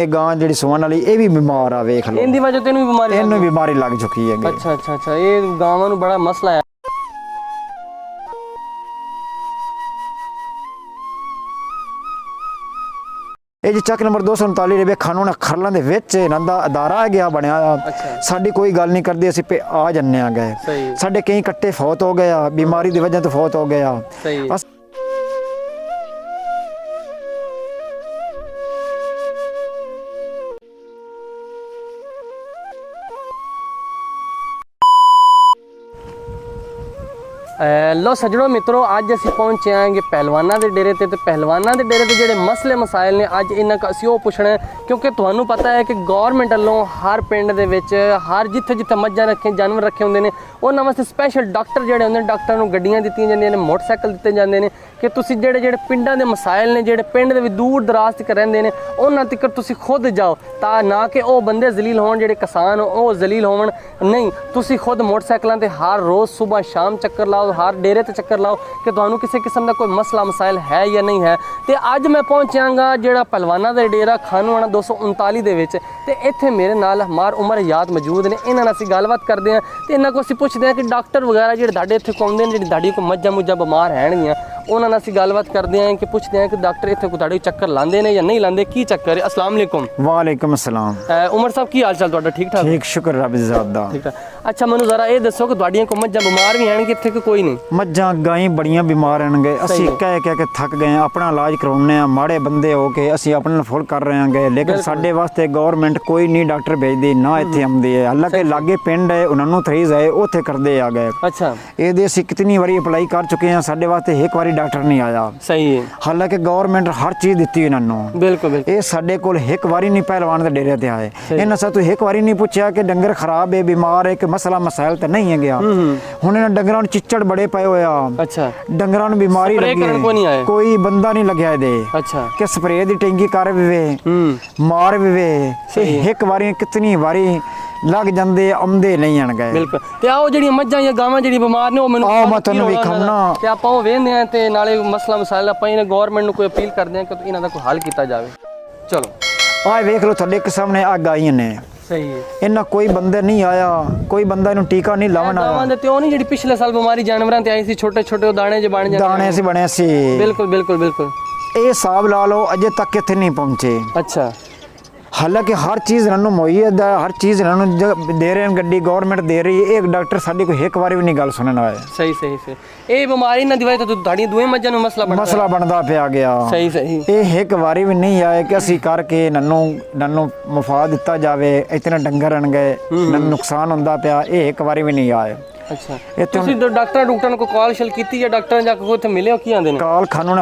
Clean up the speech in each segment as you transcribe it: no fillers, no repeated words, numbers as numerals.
ਇਹ ਗਾਂ ਜਿਹੜੀ ਸੁਵਣ ਵਾਲੀ ਇਹ ਵੀ ਬਿਮਾਰ ਆ, ਵੇਖ ਲਓ ਇਹਦੀ ਵਜ੍ਹਾ ਤੇ ਇਹਨੂੰ ਬਿਮਾਰੀ ਲੱਗ ਚੁੱਕੀ ਹੈ। ਅੱਛਾ ਅੱਛਾ ਅੱਛਾ, ਇਹ ਗਾਵਾਂ ਨੂੰ ਬੜਾ ਮਸਲਾ ਹੈ। ਇਹ ਜੀ ਚੱਕ ਨੰਬਰ 239 ਦੇ ਵੇਖਣ ਨੂੰ ਖਰਲਾਂ ਦੇ ਵਿੱਚ ਇਹਨਾਂ ਦਾ ਅਦਾਰਾ ਗਿਆ ਬਣਿਆ। ਸਾਡੀ ਕੋਈ ਗੱਲ ਨਹੀਂ ਕਰਦੇ, ਅਸੀਂ ਆ ਜੰਨੇ ਆ ਗਏ। ਸਾਡੇ ਕਈ ਕੱਟੇ ਫੌਤ ਹੋ ਗਏ ਆ, ਬਿਮਾਰੀ ਦੀ ਵਜ੍ਹਾ ਤੋਂ ਫੌਤ ਹੋ ਗਏ ਆ। लो सजड़ो मित्रों, अज असी पहुंचे आएंगे पहलवाना के डेरे ते पहलवाना के डेरे ते जेडे मसले मसाइल ने अज इन्हां असीं ओह पुछना है, क्योंकि तुहानूं पता है कि गौरमेंट वालों हर पिंड दे विच हर जिथे जिथे मज्जां रखे जानवर रखे होंदे ने उन्हां वास्ते स्पैशल डॉक्टर जेडे होंदे ने, डॉक्टरां नूं गड्डियां दित्तियां जांदियां ने, मोटरसाइकिल दित्ते जांदे ने कि तुसीं जेडे जेडे पिंडां दे मसाइल ने, जेडे पिंड दे दूर दराज तक रहिंदे ने उन्हां तक तुसीं खुद जाओ, तां ना कि ओह बंदे जलील होण, जेडे किसान ओह जलील होवन। नहीं, तुसीं खुद मोटरसाइकिलां ते हर रोज़ सुबह शाम चक्कर लाओ, हर डेरे ते चक्कर लाओ कि तुहानूं किसी किस्म का कोई मसला मसाइल है या नहीं है। तो अज मैं पहुंचांगा जेड़ा पहलवाना का डेरा खानूवाना 239 दे विच, ते इत्थे मेरे नाल हमार उमर याद मौजूद ने। इन्हां नाल असीं गलबात करदे हां ते इन्हां को असीं पुछदे हां कि डॉक्टर वगैरह जेडे तुहाडे इत्थे आउंदे ने, जेडी तुहाडी कोई मज्जां मुज्जां बीमार हैणगियां, उन्हां नाल असीं गलबात करदे हां कि पुछदे हां कि डॉक्टर इत्थे कोई तुहाडे चक्कर लांदे ने या नहीं लांदे, की चक्कर है। अस्सलाम वालेकुम। वालेकुम अस्सलाम। उमर साहब की हाल चाल तुहाडा? ठीक ठाक? ठीक, शुक्र रब दा। ठीक ठाक। अच्छा, मैनूं जरा ये दसो कि तुहाडियां कोई मज्जां बीमार भी हैणगियां इत्थे कि कोई नहीं? मज्जां गाईं बड़ियां बीमार हैं। असीं कह के थक गए, अपना इलाज करवाने आ, माड़े बंदे हो के असीं अपने फुल कर रहे हैं, लेकिन साडे वास्ते गौरमेंट कोई नहीं डॉक्टर भेजदी ना इत्थे आउंदी है। हालांकि लागे पिंड है, उन्होंने थरीज है, उत्थे करदे आ गए। अच्छा, ये असीं कितनी बारी अप्लाई कर चुके हैं, साडे वास्ते एक बारी डॉक्टर नहीं आया। सही है। हालांकि गौरमेंट हर चीज़ दित्ती इन्होंने। बिल्कुल बिल्कुल। ये साडे कोल एक बारी नहीं पहलवान के डेरे ते आए। इन्हां सां तू एक बारी नहीं पूछा कि डंगर खराब है, बीमार है, कि मसला मसाइल तो नहीं है गया। हुण इन्हां डंगरां नूं चिच्चड़ बड़े पए होए आ। अच्छा, डंगरां नूं बीमारी लगी है, कोई बंदा नहीं लग्या दे। अच्छा, कि स्प्रे दी टैंकी कर भी वे, मार भी वे, एक बारी कितनी बारी लग जांदे, आउंदे नहीं आण गए। बिल्कुल। ते आओ जेहड़ियां मज्जां या गावां जेहड़ी बीमार ने, ओ मैनूं आओ मैं तुहानूं विखाउणा ते आपां ओह वेखदे आ ते नाले मसला मसाइल आपां इन्हां गौरमेंट नूं कोई अपील करदे आ कि इन्हां दा कोई हल कीता जावे। चलो आ वेख लो तुहाडे के सामने आ गाईं ने। सही है। इन्ना कोई बंदे नहीं आया, कोई बंदा इन्हूं टीका नहीं लावन आया। गावां दे ते ओह नहीं जेहड़ी पिछले साल बीमारी जानवरां ते आई सी, छोटे छोटे दाने जे बन जांदे, दाने से बने सी। बिल्कुल बिल्कुल बिल्कुल। ये हिसाब ला लो अजे तक इत्थे नहीं पहुंचे। अच्छा, हालांकि हर चीज़ इन्होंने मुहैया, हर चीज़ इन्होंने दे रहे हैं, गड्डी गौरमेंट दे रही है। एक डॉक्टर साडी कोई एक बार भी नहीं गल सुनने आया। सही सही सही। ये बीमारी ना दिवाई तो तुहाडी दूए मज्जां नूं मसला बनदा पिया गया। सही सही। ये एक बारी भी नहीं आए कि असीं करके नन्नू मुफा दिता जावे, इतने डंगर रन गए, नुकसान हुंदा पिया, ये एक बारी भी नहीं आए। अच्छा, तुसीं डॉक्टर को कॉल शल कीती या डॉक्टर जाके कोई उत्थे मिले हो, की आंदे ने? कॉल खानून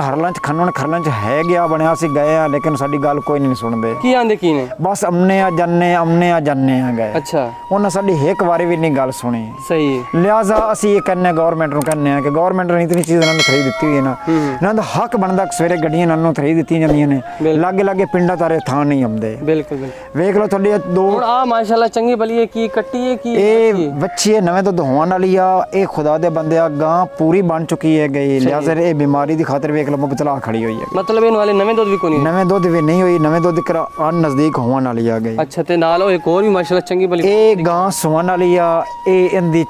खरलां च है गया बनया, असीं गए आ, लेकिन साडी गल कोई नहीं सुनदे। की आंदे की ने? बस अमने आ जन्ने आ गए। अच्छा, उन्हां साडी एक बारी भी नहीं गल सुनी। सही। लिहाजा असीं ये कहने गौरमेंट नूं कहने आ कि गौरमेंट ने इतनी चीज़ इन्हां खरीद दित्ती हुई है ना, इन्हां दा हक बनदा सवेरे गड्डियां इन्हां नूं खरीद दित्तियां जांदियां ने, लागे लागे पिंडां तारे थां नहीं आउंदे। बिल्कुल बिल्कुल। वेख लो तुहाडी दो हुण आ माशाअल्लाह चंगी भली की कट्टी है की ए बच्ची है, नवें दुध होण वाली आ। ये खुदा दे बंदे गां पूरी बन चुकी है गई, लिहाजा ये बीमारी की खातर वेख लो मुबतला खड़ी हुई है। मतलब इन वाले नवें दुध भी कोई नहीं? नवें दुध भी नहीं हुई, नवें दुध कर नजदीक होने वाली आ गई। अच्छा, ते नाल एक और भी माशाल्लाह चंगी भली ये गां सुवन वाली आ। ये इंदी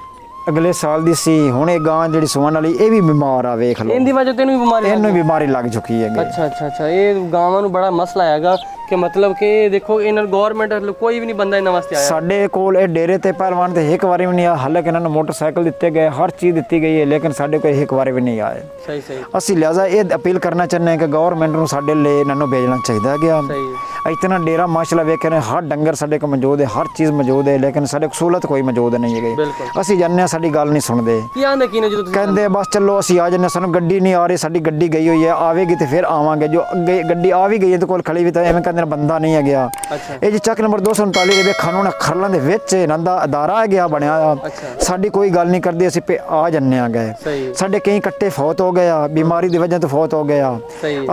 अगले साल दी सी, हुण ये गां जेहड़ी सुवन वाली ये भी बीमार आ, वेख लो इंदी वजह ते इन्हूं बीमारी लग चुकी है। अच्छा अच्छा अच्छा, ये गावां नूं बड़ा मसला हैगा कि मतलब कि देखो इन्हां गौरमेंट कोई भी नहीं बंदा इन्हां वास्ते आया। साडे कोल ये डेरे ते पहलवान ते एक बारी भी नहीं आया। हालांकि इन्हां नूं मोटरसाइकिल दित्ते गए, हर चीज़ दित्ती गई है, लेकिन साडे कोल एक बारी भी नहीं आए। सही सही। असीं लिहाजा ये अपील करना चाहते हैं कि गौरमेंट नूं साडे लिए इन्हां नूं भेजना चाहिए गया। इतना डेरा माशाल्लाह वेखे ने, हर डंगर साडे कोल मौजूद है, हर चीज़ मौजूद है, लेकिन साडे सहूलत कोई मौजूद नहीं है। असीं जाने साडी गल नहीं सुनदे, कहंदे बस चलो असीं आ जाने, सानूं गड्डी नहीं आ रही, साडी गड्डी गई हुई है, आवेगी तो फिर आवांगे। जो अगे गड्डी आ भी गई है तो कोल खड़ी भी तो एवें कहंदे बंदा नहीं है गया। ये जी चक नंबर 239 ਦੇ ਕਾਨੂੰਨ ਖਰਲਾਂ ਦੇ ਵਿੱਚ ਇਹਨਾਂ ਦਾ ਅਦਾਰਾ ਗਿਆ ਬਣਿਆ। ਸਾਡੀ ਕੋਈ ਗੱਲ ਨਹੀਂ ਕਰਦੇ, ਅਸੀਂ ਆ ਜੰਨੇ ਆ ਗਏ। ਸਾਡੇ ਕਈ ਕੱਟੇ ਫੌਤ ਹੋ ਗਏ ਆ, ਬਿਮਾਰੀ ਦੀ ਵਜ੍ਹਾ ਤੋਂ ਫੌਤ ਹੋ ਗਏ ਆ।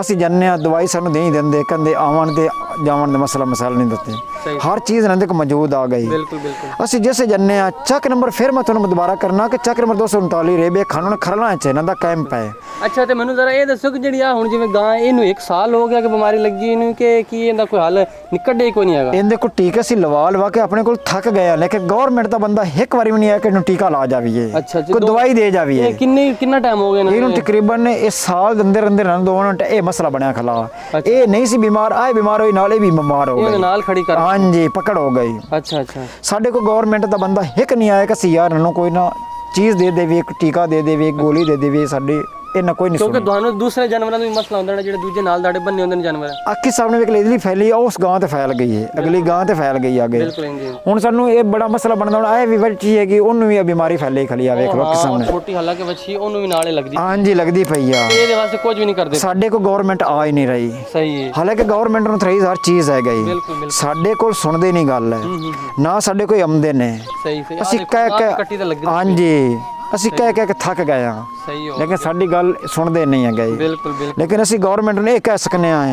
ਅਸੀਂ ਜੰਨੇ ਆ, ਦਵਾਈ ਸਾਨੂੰ ਨਹੀਂ ਦਿੰਦੇ, ਕਹਿੰਦੇ ਆਵਣ ਤੇ ਜਾਵਣ ਦਾ ਮਸਲਾ ਮਸਾਲ ਨਹੀਂ ਦਿੱਤੇ। सही। हर चीज़ ਇਹਨਾਂ ਕੋਲ ਮੌਜੂਦ ਆ ਗਈ। ਬਿਲਕੁਲ ਬਿਲकुल। ਅਸੀਂ ਜਿਸੇ ਜੰਨੇ ਆ ਚੱਕ ਨੰਬਰ ਫਿਰ ਮੈਂ ਤੁਹਾਨੂੰ ਦੁਬਾਰਾ ਕਰਨਾ ਕਿ ਚੱਕ ਨੰਬਰ 239 ਰੇਬੇ ਖਾਨਣ ਖਰਲਾ ਚ ਇਹਨਾਂ ਦਾ ਕੈਂਪ ਹੈ। ਅੱਛਾ ਤੇ ਮੈਨੂੰ ਜ਼ਰਾ ਇਹ ਦੱਸੋ ਕਿ ਜਿਹੜੀ ਆ ਹੁਣ ਜਿਵੇਂ ਗਾਂ ਇਹਨੂੰ 1 ਸਾਲ ਹੋ ਗਿਆ ਕਿ ਬਿਮਾਰੀ ਲੱਗੀ ਇਹਨੂੰ ਕਿ ਕੀ ਇਹਦਾ ਕੋਈ ਹੱਲ ਨਿਕੜੇ ਕੋਈ ਨਹੀਂ ਹੈਗਾ? ਇਹਦੇ ਕੋਲ ਟੀਕੇ ਸੀ ਲਵਾ ਕੇ ਆਪਣੇ ਕੋਲ ਥੱਕ ਗਿਆ ਲੇਕਿਨ ਗਵਰਨਮੈਂਟ ਦਾ ਬੰਦਾ ਇੱਕ ਵਾਰੀ ਵੀ ਨਹੀਂ ਆਇਆ ਕਿ ਇਹਨੂੰ ਟੀਕਾ ਲਾ ਜਾਵੀਏ, ਅੱਛਾ ਕੋਈ ਦਵਾਈ ਦੇ ਜਾਵੀਏ। ਕਿੰਨਾ ਟਾਈਮ ਹੋ ਗਿਆ ਇਹਨੂੰ ਤਕਰੀਬਨ ਇਸ ਸਾਲ ਦੇ ਅੰਦਰ ਅੰਦਰ ਦੋਵਾਂ ਇਹ ਮਸਲਾ ਬਣਿਆ ਖਲਾ। ਇਹ ਨਹੀਂ ਸੀ ਬਿਮਾਰ, ਆਏ ਬਿਮਾਰ ਹੋਈ ਨਾਲੇ ਵੀ ਬਿਮਾਰ ਹੋ ਗਏ, ਨਾਲ ਖੜੀ ਕਰ ਹਾਂਜੀ ਪਕੜ ਹੋ ਗਈ। ਅੱਛਾ ਅੱਛਾ। ਸਾਡੇ ਕੋਲ ਗਵਰਨਮੈਂਟ ਦਾ ਬੰਦਾ ਇੱਕ ਨਹੀਂ ਆਇਆ ਕਿ ਅਸੀਂ ਯਾਰ ਇਹਨੂੰ ਕੋਈ ਨਾ ਚੀਜ਼ ਦੇ ਦੇਵੇ, ਇੱਕ ਟੀਕਾ ਦੇ ਦੇਵੇ, ਇੱਕ ਗੋਲੀ ਦੇ ਦੇਵੇ, ਸਾਡੇ ਇਹਨਾਂ ਕੋਈ ਨਹੀਂ। ਕਿਉਂਕਿ ਤੁਹਾਨੂੰ ਦੂਸਰੇ ਜਾਨਵਰਾਂ ਦਾ ਵੀ ਮਸਲਾ ਹੁੰਦਾ ਨਾ ਜਿਹੜੇ ਦੂਜੇ ਨਾਲ ਦਾੜੇ ਬੰਨੇ ਹੁੰਦੇ ਨੇ ਜਾਨਵਰ। ਅੱਖੀ ਸਾਹਮਣੇ ਵੇਖ ਲਈ ਫੈਲੀ ਉਸ ਗਾਂ ਤੇ ਫੈਲ ਗਈ ਹੈ, ਅਗਲੀ ਗਾਂ ਤੇ ਫੈਲ ਗਈ ਆ ਗਈ। ਬਿਲਕੁਲ ਇੰਜੀ। ਹੁਣ ਸਾਨੂੰ ਇਹ ਬੜਾ ਮਸਲਾ ਬਣਦਾ ਹੁਣ ਆਏ ਵੀ ਬੱਚੀ ਹੈਗੀ ਉਹਨੂੰ ਵੀ ਇਹ ਬਿਮਾਰੀ ਫੈਲੀ ਖਲੀ ਆ ਵੇਖ ਲੋ ਕਿ ਸਾਹਮਣੇ ਛੋਟੀ ਹਾਲਾਂਕਿ ਬੱਚੀ ਉਹਨੂੰ ਵੀ ਨਾਲੇ ਲੱਗਦੀ। ਹਾਂਜੀ ਲੱਗਦੀ ਪਈ ਆ। ਇਹਦੇ ਵਾਸਤੇ ਕੁਝ ਵੀ ਨਹੀਂ ਕਰਦੇ ਸਾਡੇ ਕੋਲ ਗਵਰਨਮੈਂਟ ਆ ਹੀ ਨਹੀਂ ਰਹੀ। ਸਹੀ ਹੈ। ਹਾਲਾਂਕਿ ਗਵਰਨਮੈਂਟ ਨੂੰ ਥਰੀ ਹਰ ਚੀਜ਼ ਹੈ ਗਈ, ਬਿਲਕੁਲ ਸਾਡੇ ਕੋਲ ਸੁਣਦੇ ਨਹੀਂ ਗੱਲ ਹੈ ਨਾ ਸਾਡੇ ਕੋਈ ਆਉਂਦੇ ਨੇ। ਸਹੀ ਸਹੀ। ਅਸੀਂ ਕੱਟੀ ਤਾਂ ਲੱਗੀ। ਹਾਂਜੀ ਅਸੀਂ ਕਹਿ ਕੇ ਥੱਕ ਗਏ ਹਾਂ ਸਹੀ ਹੋ, ਲੇਕਿਨ ਸਾਡੀ ਗੱਲ ਸੁਣਦੇ ਨਹੀਂ ਹੈਗੇ। ਬਿਲਕੁਲ ਬਿਲकुल। ਲੇਕਿਨ ਅਸੀਂ ਗਵਰਨਮੈਂਟ ਨੂੰ ਇਹ ਕਹਿ ਸਕਨੇ ਆ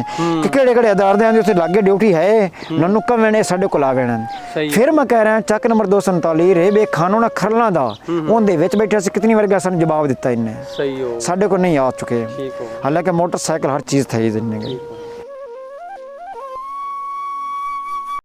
ਕਿ ਕਿਹੜੇ ਕਿਹੜੇ ਅਦਾਰਿਆਂ ਦੇ ਉੱਥੇ ਲਾਗੇ ਡਿਊਟੀ ਹੈ ਨਨੂੰ ਕਵੇਣੇ ਸਾਡੇ ਕੋਲ ਆਵੇਣ। ਫਿਰ ਮੈਂ ਕਹਿ ਰਿਹਾ ਚੱਕ ਨੰਬਰ 239 ਰੇਬੇ ਖਾਨੋਂ ਖਰਲਾ ਦਾ ਉਹਦੇ ਵਿੱਚ ਬੈਠੇ ਅਸੀਂ ਕਿਤਨੀ ਵਾਰ ਸਾਨੂੰ ਜਵਾਬ ਦਿੱਤਾ ਇਹਨੇ। ਸਹੀ ਹੋ, ਸਾਡੇ ਕੋਲ ਨਹੀਂ ਆ ਚੁੱਕੇ। ਠੀਕ ਹੋ। ਹਾਲਾਂਕਿ ਮੋਟਰਸਾਈਕਲ ਹਰ ਚੀਜ਼ ਥਈ ਜਿੰਨੇ ਗਈ।